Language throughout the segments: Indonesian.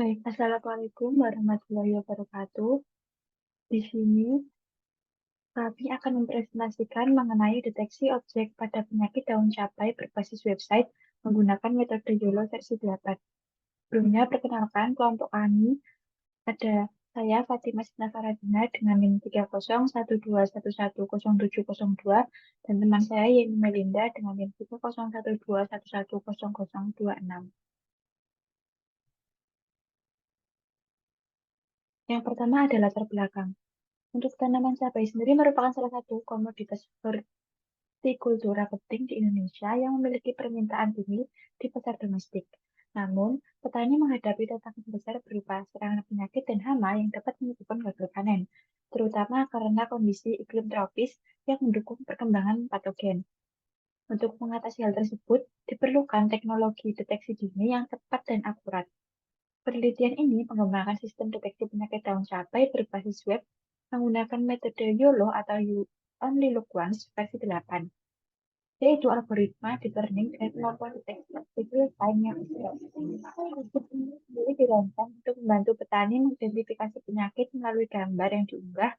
Baik, Assalamualaikum warahmatullahi wabarakatuh. Di sini kami akan mempresentasikan mengenai deteksi objek pada penyakit daun capai berbasis website menggunakan metode YOLO versi 8. Sebelumnya, perkenalkan kelompok kami. Ada saya, Fatimah Sina Faradina, dengan NIM 3012110702 dan teman saya, Yeni Melinda, dengan NIM 3012110026. Yang pertama adalah latar belakang. Untuk tanaman cabai sendiri merupakan salah satu komoditas hortikultura penting di Indonesia yang memiliki permintaan tinggi di pasar domestik. Namun, petani menghadapi tantangan besar berupa serangan penyakit dan hama yang dapat menyebabkan gagal panen, terutama karena kondisi iklim tropis yang mendukung perkembangan patogen. Untuk mengatasi hal tersebut, diperlukan teknologi deteksi dini yang tepat dan akurat. Penelitian ini mengembangkan sistem deteksi penyakit daun capai berbasis web menggunakan metode YOLO atau You Only Look Once versi 8, yaitu algoritma deep learning dan kemampuan deteksi real time yang besar. Sistem ini sendiri dirancang untuk membantu petani mengidentifikasi penyakit melalui gambar yang diunggah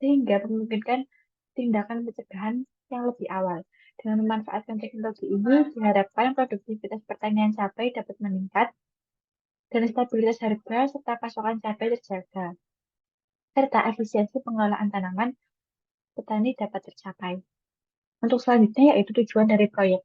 sehingga memungkinkan tindakan pencegahan yang lebih awal. Dengan memanfaatkan teknologi ini, diharapkan produktivitas pertanian cabai dapat meningkat dan stabilitas harga serta pasokan cabai terjaga, serta efisiensi pengelolaan tanaman petani dapat tercapai. Untuk selanjutnya yaitu tujuan dari proyek.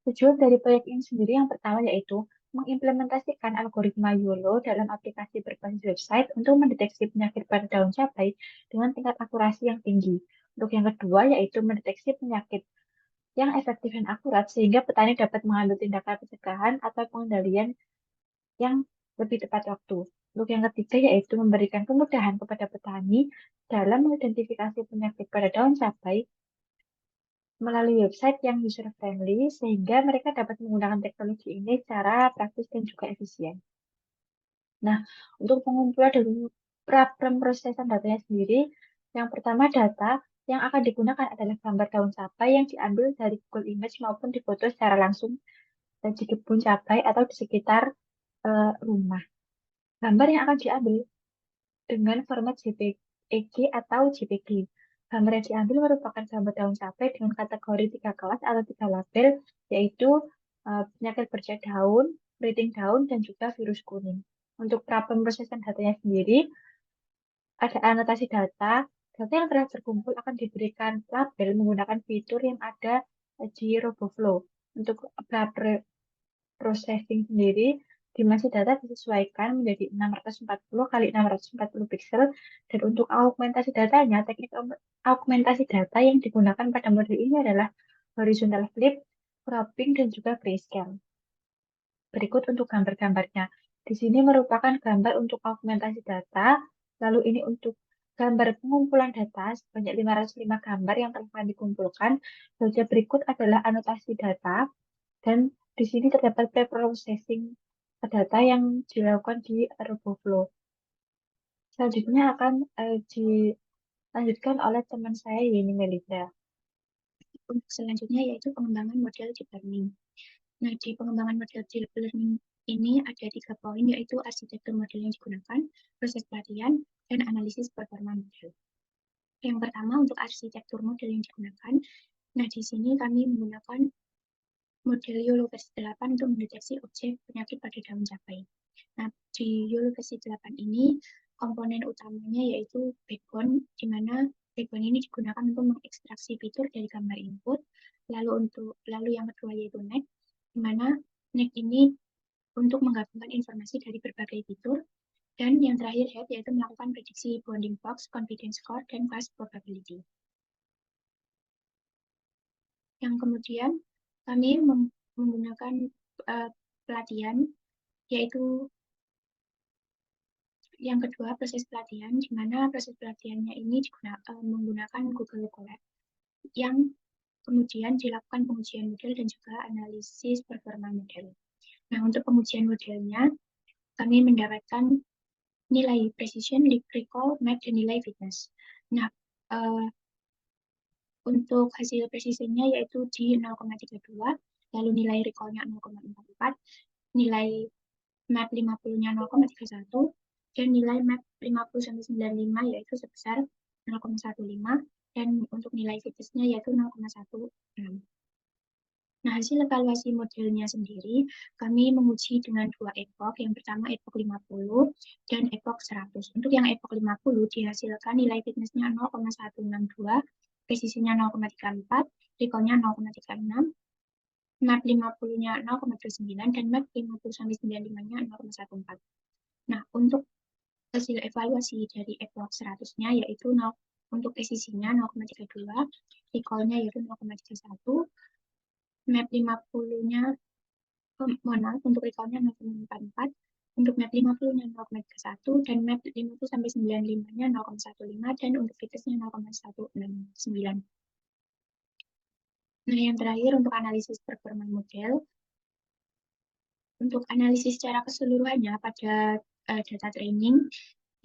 Tujuan dari proyek ini sendiri yang pertama yaitu mengimplementasikan algoritma YOLO dalam aplikasi berbasis website untuk mendeteksi penyakit pada daun cabai dengan tingkat akurasi yang tinggi. Untuk yang kedua yaitu mendeteksi penyakit yang efektif dan akurat sehingga petani dapat mengambil tindakan pencegahan atau pengendalian yang lebih tepat waktu. Untuk yang ketiga yaitu memberikan kemudahan kepada petani dalam mengidentifikasi penyakit pada daun cabai melalui website yang user friendly sehingga mereka dapat menggunakan teknologi ini secara praktis dan juga efisien. Nah, untuk pengumpulan dan pemrosesan datanya sendiri, yang pertama data yang akan digunakan adalah gambar daun cabai yang diambil dari Google Image maupun difoto secara langsung di kebun cabai atau di sekitar rumah. Gambar yang akan diambil dengan format JPEG atau JPG. Gambar yang diambil merupakan gambar daun cabai dengan kategori 3 kelas atau 3 label, yaitu penyakit bercak daun, keriting daun, dan juga virus kuning. Untuk pra pemrosesan datanya sendiri, ada anotasi data. Data yang telah terkumpul akan diberikan label menggunakan fitur yang ada di RoboFlow. Untuk pra processing sendiri, dimensi data disesuaikan menjadi 640 kali 640 pixel dan untuk augmentasi datanya, teknik augmentasi data yang digunakan pada model ini adalah horizontal flip, cropping, dan juga grayscale. Berikut untuk gambar-gambarnya. Di sini merupakan gambar untuk augmentasi data, lalu ini untuk gambar pengumpulan data sebanyak 505 gambar yang telah dikumpulkan. Saja berikut adalah anotasi data dan di sini terdapat pre-processing data yang dilakukan di RoboFlow. Selanjutnya akan dilanjutkan oleh teman saya Yeni Melida. Untuk selanjutnya yaitu pengembangan model deep learning. Nah, di pengembangan model deep learning ini ada 3 poin, yaitu arsitektur model yang digunakan, proses pelatihan, dan analisis performa model. Yang pertama untuk arsitektur model yang digunakan. Nah, di sini kami menggunakan model YOLO versi 8 untuk mendeteksi objek penyakit pada daun cabai. Nah, di YOLO versi 8 ini komponen utamanya yaitu backbone, di mana backbone ini digunakan untuk mengekstraksi fitur dari gambar input. Lalu yang kedua yaitu neck, di mana neck ini untuk menggabungkan informasi dari berbagai fitur. Dan yang terakhir head yaitu melakukan prediksi bounding box, confidence score, dan class probability. Yang kemudian kami menggunakan pelatihan, yaitu yang kedua proses pelatihan, di mana proses pelatihannya ini menggunakan Google Colab yang kemudian dilakukan pengujian model dan juga analisis performa model. Nah, untuk pengujian modelnya, kami mendapatkan nilai precision, recall, map, dan nilai fitness. Nah, untuk hasil precisionnya yaitu di 0,32, lalu nilai recall-nya 0,44, nilai map 50-nya 0,31, dan nilai map 50-95 yaitu sebesar 0,15, dan untuk nilai fitnessnya yaitu 0,16. Nah, hasil evaluasi modelnya sendiri, kami menguji dengan dua epoch. Yang pertama epoch 50 dan epoch 100. Untuk yang epoch 50 dihasilkan nilai fitnessnya 0,162, presisinya 0,34, recall-nya 0,36, map 50-nya 0,29, dan map 50-95-nya 0,14. Nah, untuk hasil evaluasi dari epoch 100-nya yaitu 0, untuk presisinya 0,32, recall-nya yaitu 0,31, map 50-nya mohon maaf, untuk recall-nya 0,44, untuk map 50-nya 0,31, dan map 50 sampai 95-nya 0,15, dan untuk fitness-nya 0,169. Nah, yang terakhir untuk analisis performa model. Untuk analisis secara keseluruhannya pada data training,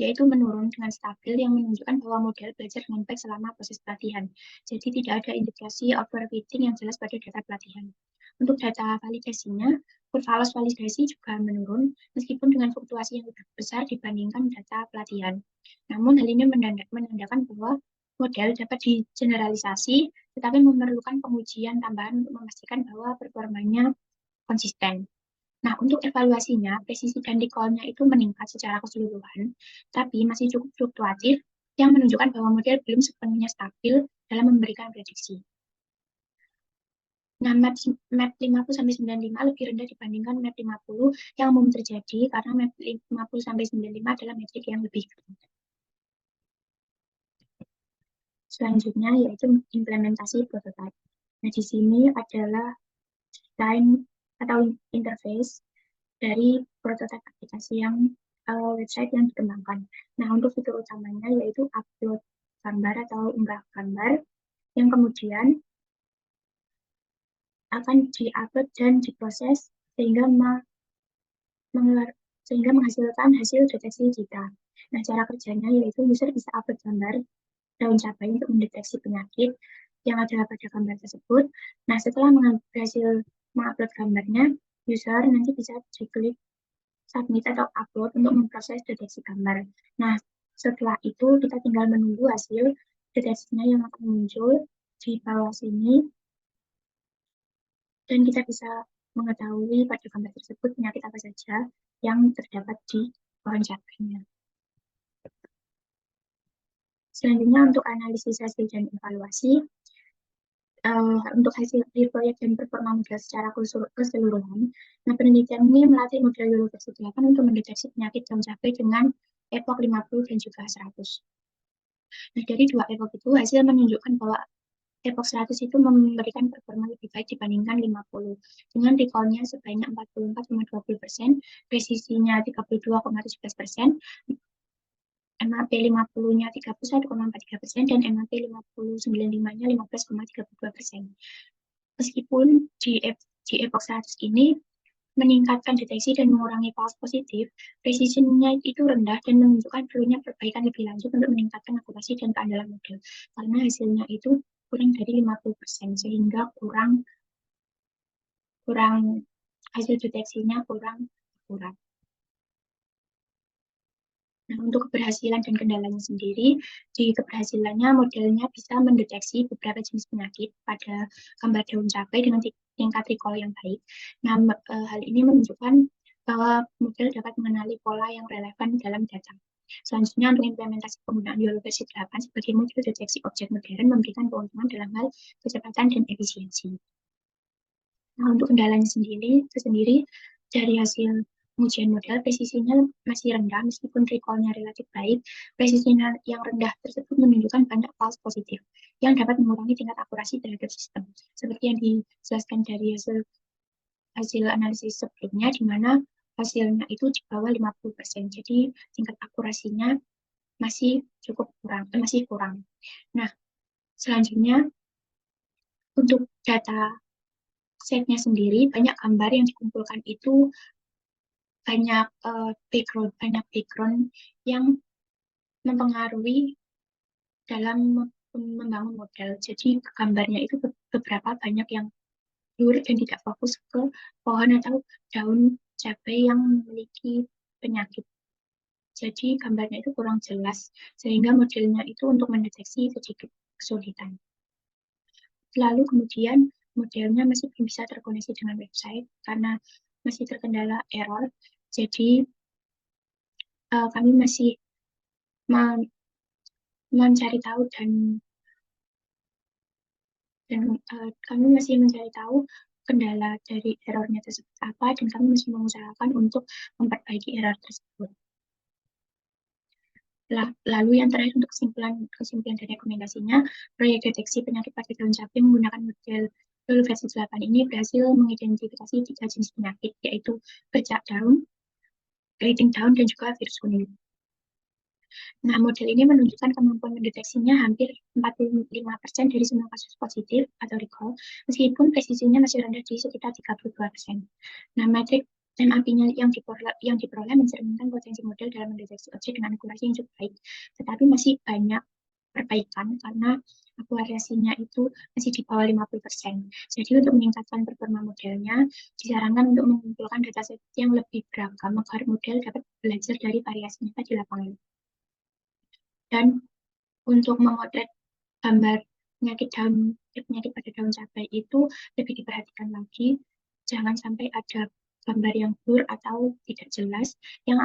yaitu menurun dengan stabil yang menunjukkan bahwa model belajar dengan baik selama proses pelatihan. Jadi tidak ada indikasi overfitting yang jelas pada data pelatihan. Untuk data validasinya, kurva loss validasi juga menurun meskipun dengan fluktuasi yang lebih besar dibandingkan data pelatihan. Namun hal ini menandakan bahwa model dapat digeneralisasi, tetapi memerlukan pengujian tambahan untuk memastikan bahwa performanya konsisten. Nah, untuk evaluasinya, presisi dan recall-nya itu meningkat secara keseluruhan, tapi masih cukup fluktuatif, yang menunjukkan bahwa model belum sepenuhnya stabil dalam memberikan prediksi. Nah, map 50-95 lebih rendah dibandingkan map 50 yang umum terjadi karena map 50-95 adalah metrik yang lebih rendah. Selanjutnya yaitu implementasi prototype. Nah, di sini adalah desain atau interface dari prototipe aplikasi yang website yang dikembangkan. Nah, untuk fitur utamanya yaitu upload gambar atau unggah gambar yang kemudian akan diupload dan diproses sehingga sehingga menghasilkan hasil deteksi kita. Nah, cara kerjanya yaitu user bisa upload gambar daun cabai untuk mendeteksi penyakit yang ada pada gambar tersebut. Nah, setelah berhasil mengupload gambarnya, user nanti bisa diklik submit atau upload untuk memproses deteksi gambar. Nah, setelah itu kita tinggal menunggu hasil deteksinya yang akan muncul di bawah sini, dan kita bisa mengetahui pada gambar tersebut penyakit apa saja yang terdapat di pohon cabainya. Selanjutnya untuk analisis hasil dan evaluasi, untuk hasil proyek dan performa model secara keseluruhan. Nah, penelitian ini melatih model Universitas 8 untuk mendeteksi penyakit daun cabai dengan epoch 50 dan juga 100. Nah, dari dua epoch itu hasil menunjukkan bahwa epoch 100 itu memberikan performa lebih baik dibandingkan 50 dengan recall-nya sebanyak 44,20%, presisinya 32,17%, MAP 50-nya 31,43%, dan MAP 50-95-nya 15,32%. Meskipun di epoch 100 ini meningkatkan deteksi dan mengurangi false positif, precision-nya itu rendah dan menunjukkan perlunya perbaikan lebih lanjut untuk meningkatkan akurasi dan keandalan model. Karena hasilnya itu kurang dari 50%, sehingga kurang hasil deteksinya kurang akurat. Nah, untuk keberhasilan dan kendalanya sendiri, di keberhasilannya modelnya bisa mendeteksi beberapa jenis penyakit pada gambar daun cabai dengan tingkat recall yang baik. Nah, hal ini menunjukkan bahwa model dapat mengenali pola yang relevan dalam data. Selanjutnya, untuk implementasi penggunaan University 8 sebagai model deteksi objek modern memberikan keuntungan dalam hal kecepatan dan efisiensi. Nah, untuk kendalanya sendiri dari hasil pengujian model, presisinya masih rendah meskipun recall-nya relatif baik. Presisinya yang rendah tersebut menunjukkan banyak false positif yang dapat mengurangi tingkat akurasi terhadap sistem. Seperti yang dijelaskan dari hasil analisis sebelumnya, di mana hasilnya itu di bawah 50%. Jadi tingkat akurasinya masih masih kurang. Nah, selanjutnya untuk data setnya sendiri, banyak gambar yang dikumpulkan itu banyak background yang mempengaruhi dalam membangun model. Jadi gambarnya itu beberapa banyak yang blur dan tidak fokus ke pohon atau daun cabai yang memiliki penyakit. Jadi gambarnya itu kurang jelas, sehingga modelnya itu untuk mendeteksi sedikit kesulitan. Lalu kemudian modelnya masih belum bisa terkoneksi dengan website karena masih terkendala error. Jadi kami masih mencari tahu dan kami masih mencari tahu kendala dari errornya tersebut apa, dan kami masih mengusahakan untuk memperbaiki error tersebut. Lalu yang terakhir untuk kesimpulan dan rekomendasinya, proyek deteksi penyakit pada daun cabai menggunakan model Dol versi 8 ini berhasil mengidentifikasi 3 jenis penyakit, yaitu bercak daun, keriting daun, dan juga virus kuning. Nah, model ini menunjukkan kemampuan mendeteksinya hampir 45% dari semua kasus positif atau recall, meskipun presisinya masih rendah di sekitar 32%. Nah, metrik MAP-nya yang diperoleh mencerminkan potensi model dalam mendeteksi objek dengan akurasi yang cukup baik, tetapi masih banyak perbaikan karena akurasinya itu masih di bawah 50%. Jadi untuk meningkatkan performa modelnya, disarankan untuk mengumpulkan dataset yang lebih beragam agar model dapat belajar dari variasi nyata di lapangan. Dan untuk memotret gambar penyakit pada daun cabai itu lebih diperhatikan lagi. Jangan sampai ada gambar yang blur atau tidak jelas yang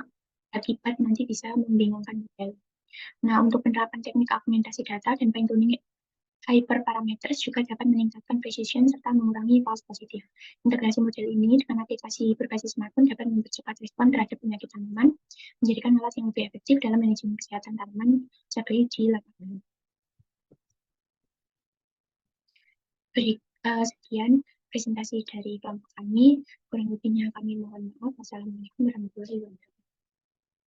akibat nanti bisa membingungkan model. Nah, untuk penerapan teknik augmentasi data dan fine tuning hyperparameters juga dapat meningkatkan precision serta mengurangi false positif. Integrasi model ini dengan aplikasi berbasis smartphone dapat mempercepat respon terhadap penyakit tanaman, menjadikan alat yang lebih efektif dalam manajemen kesehatan tanaman cabai di lapangan. Sekian presentasi dari kelompok kami. Kurang lebihnya kami mohon maaf. Wassalamualaikum warahmatullahi wabarakatuh.